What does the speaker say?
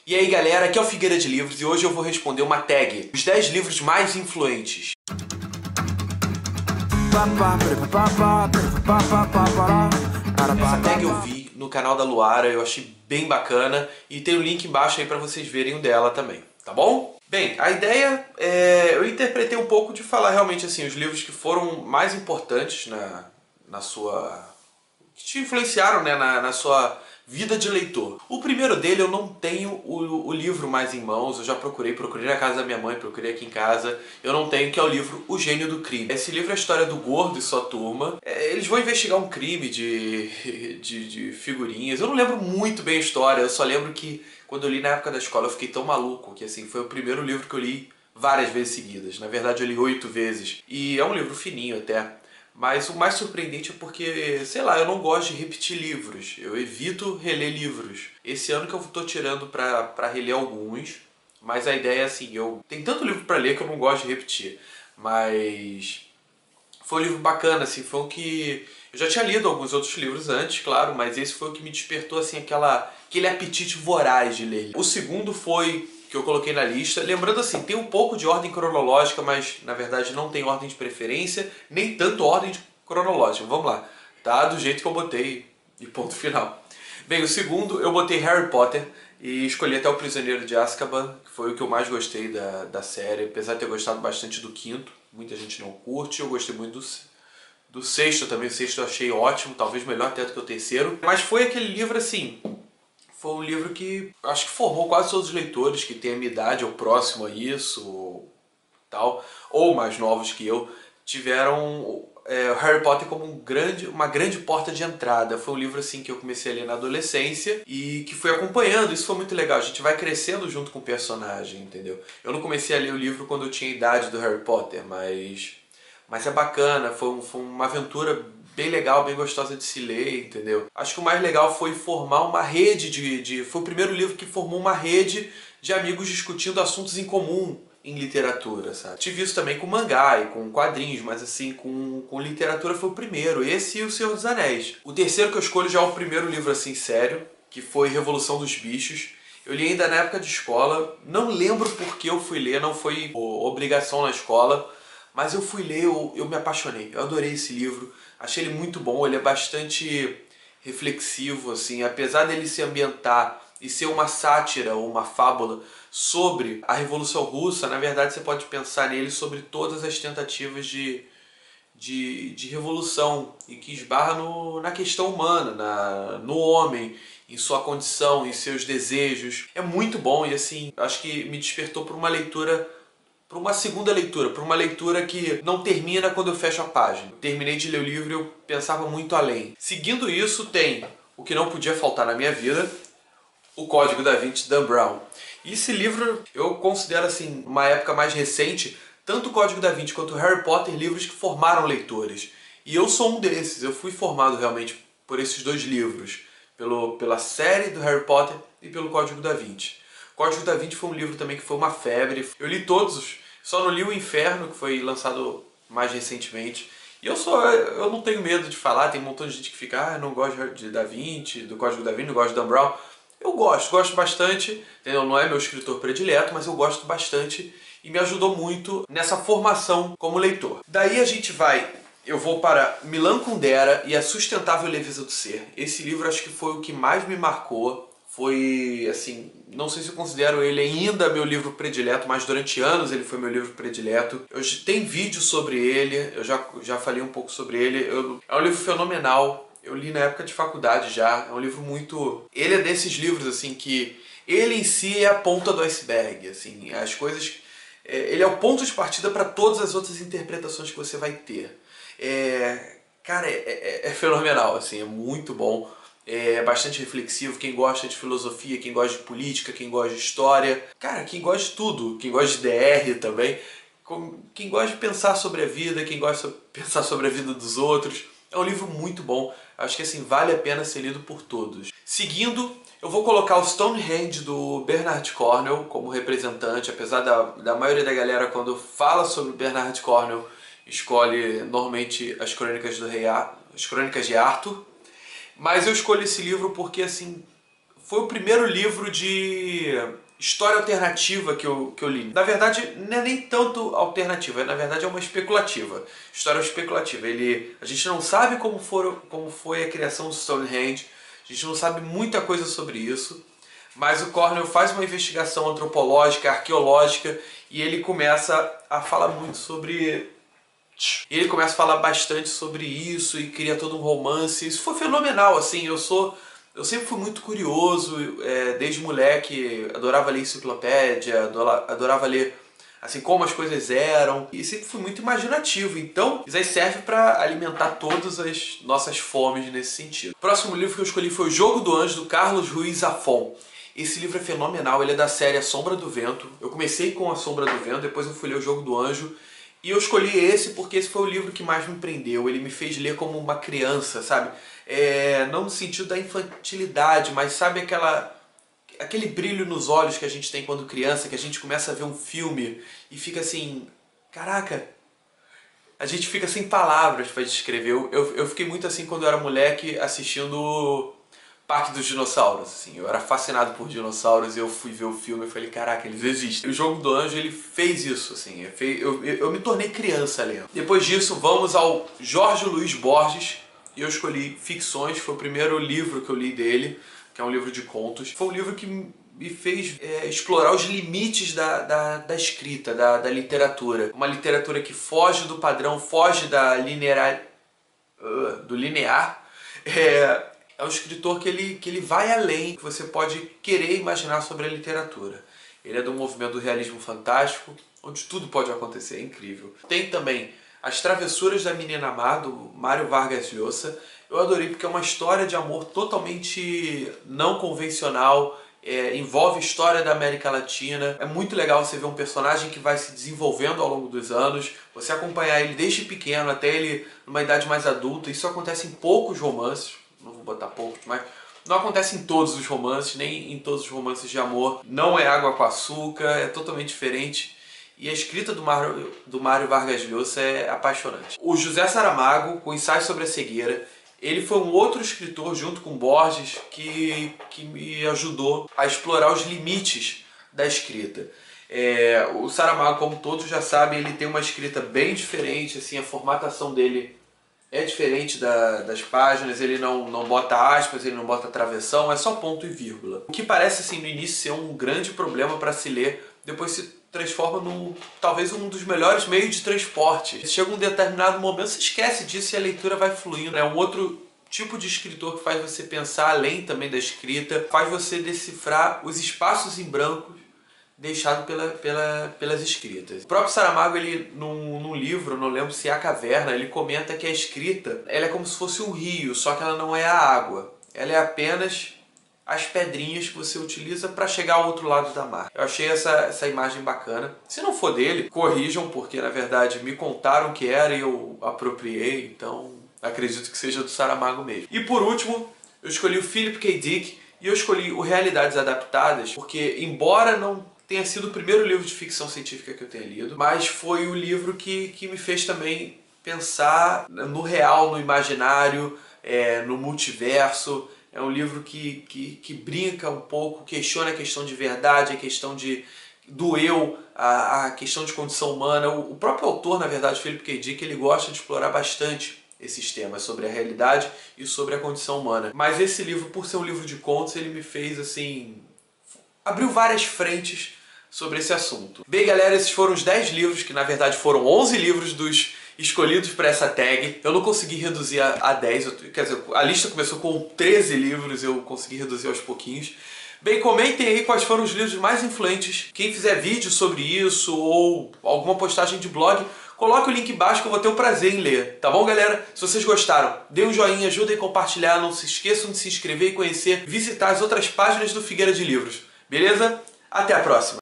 E aí galera, aqui é o Figueira de Livros e hoje eu vou responder uma tag: os 10 livros mais influentes. Essa tag eu vi no canal da Luara, eu achei bem bacana e tem o link embaixo aí pra vocês verem o dela também, tá bom? Bem, a ideia eu interpretei um pouco de falar realmente assim, os livros que foram mais importantes na sua... que te influenciaram, né, na sua vida de leitor. O primeiro dele eu não tenho o livro mais em mãos, eu já procurei na casa da minha mãe, procurei aqui em casa, eu não tenho, que é o livro O Gênio do Crime. Esse livro é a história do Gordo e sua turma. Eles vão investigar um crime de figurinhas. Eu não lembro muito bem a história, eu só lembro que quando eu li na época da escola eu fiquei tão maluco que assim, foi o primeiro livro que eu li várias vezes seguidas. Na verdade eu li 8 vezes. E é um livro fininho até. Mas o mais surpreendente é porque, sei lá, eu não gosto de repetir livros. Eu evito reler livros. Esse ano que eu tô tirando pra reler alguns. Mas a ideia é assim, tem tanto livro pra ler que eu não gosto de repetir. Mas foi um livro bacana, assim, foi um que... Eu já tinha lido alguns outros livros antes, claro, mas esse foi o que me despertou, assim, aquele apetite voraz de ler. O segundo foi... que eu coloquei na lista. Lembrando assim, tem um pouco de ordem cronológica, mas na verdade não tem ordem de preferência, nem tanto ordem cronológica. Vamos lá, tá do jeito que eu botei e ponto final. Bem, o segundo eu botei Harry Potter e escolhi até O Prisioneiro de Azkaban, que foi o que eu mais gostei da série, apesar de ter gostado bastante do quinto. Muita gente não curte, eu gostei muito do sexto também. O sexto eu achei ótimo, talvez melhor até do que o terceiro. Mas foi aquele livro assim... foi um livro que acho que formou quase todos os leitores que têm a minha idade ou próximo a isso, ou tal, ou mais novos que eu, tiveram Harry Potter como uma grande porta de entrada. Foi um livro assim que eu comecei a ler na adolescência e que fui acompanhando. Isso foi muito legal, a gente vai crescendo junto com o personagem, entendeu? Eu não comecei a ler o livro quando eu tinha a idade do Harry Potter, mas é bacana, foi uma aventura bem legal, bem gostosa de se ler, entendeu? Acho que o mais legal foi formar uma rede foi o primeiro livro que formou uma rede de amigos discutindo assuntos em comum em literatura, sabe? Tive isso também com mangá e com quadrinhos, mas assim, com literatura foi o primeiro, esse e O Senhor dos Anéis. O terceiro que eu escolho já é o primeiro livro assim sério, que foi Revolução dos Bichos. Eu li ainda na época de escola, não lembro por que eu fui ler, não foi obrigação na escola, mas eu fui ler, eu me apaixonei, eu adorei esse livro, achei ele muito bom, ele é bastante reflexivo, assim, apesar dele se ambientar e ser uma sátira ou uma fábula sobre a Revolução Russa, na verdade você pode pensar nele sobre todas as tentativas de revolução e que esbarra na questão humana, no homem, em sua condição, em seus desejos. É muito bom e assim, acho que me despertou para uma leitura, para uma segunda leitura, para uma leitura que não termina quando eu fecho a página. Terminei de ler o livro e eu pensava muito além. Seguindo isso, tem o que não podia faltar na minha vida, O Código da Vinci, de Dan Brown. E esse livro eu considero assim, uma época mais recente, tanto o Código da Vinci quanto o Harry Potter, livros que formaram leitores. E eu sou um desses, eu fui formado realmente por esses dois livros, pela série do Harry Potter e pelo Código da Vinci. Código da Vinci foi um livro também que foi uma febre. Eu li todos, só não li O Inferno, que foi lançado mais recentemente. E eu não tenho medo de falar, tem um montão de gente que fica, não gosto de Da Vinci, do Código da Vinci, não gosto de Dan Brown. Eu gosto bastante, entendeu? Não é meu escritor predileto, mas eu gosto bastante e me ajudou muito nessa formação como leitor. Daí eu vou para Milan Kundera e A Sustentável Leveza do Ser. Esse livro acho que foi o que mais me marcou. Foi, assim, não sei se eu considero ele ainda meu livro predileto, mas durante anos ele foi meu livro predileto. Tem vídeo sobre ele, eu já falei um pouco sobre ele. É um livro fenomenal, eu li na época de faculdade já. É um livro muito... Ele é desses livros, assim, que ele em si é a ponta do iceberg, assim, as coisas... Ele é o ponto de partida para todas as outras interpretações que você vai ter. Cara, é fenomenal, assim, é muito bom. É bastante reflexivo, quem gosta de filosofia, quem gosta de política, quem gosta de história, cara, quem gosta de tudo, quem gosta de DR também, quem gosta de pensar sobre a vida, quem gosta de pensar sobre a vida dos outros. É um livro muito bom, acho que assim, vale a pena ser lido por todos. Seguindo, eu vou colocar o Stonehenge do Bernard Cornwell como representante, apesar da maioria da galera quando fala sobre Bernard Cornwell escolhe normalmente as Crônicas de Arthur. Mas eu escolhi esse livro porque, assim, foi o primeiro livro de história alternativa que eu li. Na verdade, não é nem tanto alternativa, na verdade é uma especulativa. História especulativa. A gente não sabe como foi a criação do Stonehenge, a gente não sabe muita coisa sobre isso, mas o Cornell faz uma investigação antropológica, arqueológica, e ele começa a falar muito sobre... Ele começa a falar bastante sobre isso e cria todo um romance. Isso foi fenomenal, assim, eu sempre fui muito curioso, desde moleque, adorava ler enciclopédia, adorava ler assim como as coisas eram, e sempre fui muito imaginativo. Então, isso aí serve para alimentar todas as nossas fomes nesse sentido. O próximo livro que eu escolhi foi O Jogo do Anjo, do Carlos Ruiz Zafón. Esse livro é fenomenal, ele é da série A Sombra do Vento. Eu comecei com A Sombra do Vento, depois eu fui ler O Jogo do Anjo, e eu escolhi esse porque esse foi o livro que mais me prendeu. Ele me fez ler como uma criança, sabe? Não no sentido da infantilidade, mas sabe aquele brilho nos olhos que a gente tem quando criança, que a gente começa a ver um filme e fica assim, caraca, a gente fica sem palavras para descrever. Eu fiquei muito assim quando eu era moleque assistindo Parque dos Dinossauros, assim. Eu era fascinado por dinossauros e eu fui ver o filme e falei, caraca, eles existem. O Jogo do Anjo, ele fez isso, assim. Eu me tornei criança lendo. Depois disso, vamos ao Jorge Luiz Borges, e eu escolhi Ficções, foi o primeiro livro que eu li dele, que é um livro de contos. Foi um livro que me fez explorar os limites da escrita, da literatura. Uma literatura que foge do padrão, foge do linear. É um escritor que ele vai além, que você pode querer imaginar sobre a literatura. Ele é do movimento do realismo fantástico, onde tudo pode acontecer, é incrível. Tem também As Travessuras da Menina Má, do Mário Vargas Llosa. Eu adorei porque é uma história de amor totalmente não convencional, envolve história da América Latina. É muito legal você ver um personagem que vai se desenvolvendo ao longo dos anos, você acompanhar ele desde pequeno até ele numa idade mais adulta. Isso acontece em poucos romances, não vou botar poucos, mas não acontece em todos os romances, nem em todos os romances de amor. Não é água com açúcar, é totalmente diferente. E a escrita do Mário Vargas Llosa é apaixonante. O José Saramago, com Ensaios sobre a Cegueira, ele foi um outro escritor, junto com Borges, que me ajudou a explorar os limites da escrita. O Saramago, como todos já sabem, ele tem uma escrita bem diferente, assim, a formatação dele é diferente das páginas, ele não bota aspas, ele não bota travessão, é só ponto e vírgula. O que parece assim no início ser um grande problema para se ler, depois se transforma talvez um dos melhores meios de transporte. Chega um determinado momento, você esquece disso e a leitura vai fluindo. É um outro tipo de escritor que faz você pensar além também da escrita, faz você decifrar os espaços em branco deixado pelas escritas. O próprio Saramago, ele num livro, não lembro se é A Caverna, ele comenta que a escrita ela é como se fosse um rio, só que ela não é a água. Ela é apenas as pedrinhas que você utiliza para chegar ao outro lado da mar. Eu achei essa imagem bacana. Se não for dele, corrijam, porque na verdade me contaram que era e eu apropriei, então acredito que seja do Saramago mesmo. E por último, eu escolhi o Philip K. Dick e eu escolhi o Realidades Adaptadas, porque embora não tenha sido o primeiro livro de ficção científica que eu tenha lido, mas foi o livro que me fez também pensar no real, no imaginário, no multiverso. É um livro que brinca um pouco, questiona a questão de verdade, a questão do eu, a questão de condição humana. O próprio autor, na verdade, Philip K. Dick, ele gosta de explorar bastante esses temas sobre a realidade e sobre a condição humana. Mas esse livro, por ser um livro de contos, ele me fez assim... abriu várias frentes sobre esse assunto. Bem, galera, esses foram os 10 livros, que na verdade foram 11 livros dos escolhidos para essa tag. Eu não consegui reduzir a 10, quer dizer, a lista começou com 13 livros, eu consegui reduzir aos pouquinhos. Bem, comentem aí quais foram os livros mais influentes. Quem fizer vídeo sobre isso ou alguma postagem de blog, coloque o link embaixo que eu vou ter o prazer em ler. Tá bom, galera? Se vocês gostaram, dê um joinha, ajudem a compartilhar, não se esqueçam de se inscrever e visitar as outras páginas do Figueira de Livros. Beleza? Até a próxima!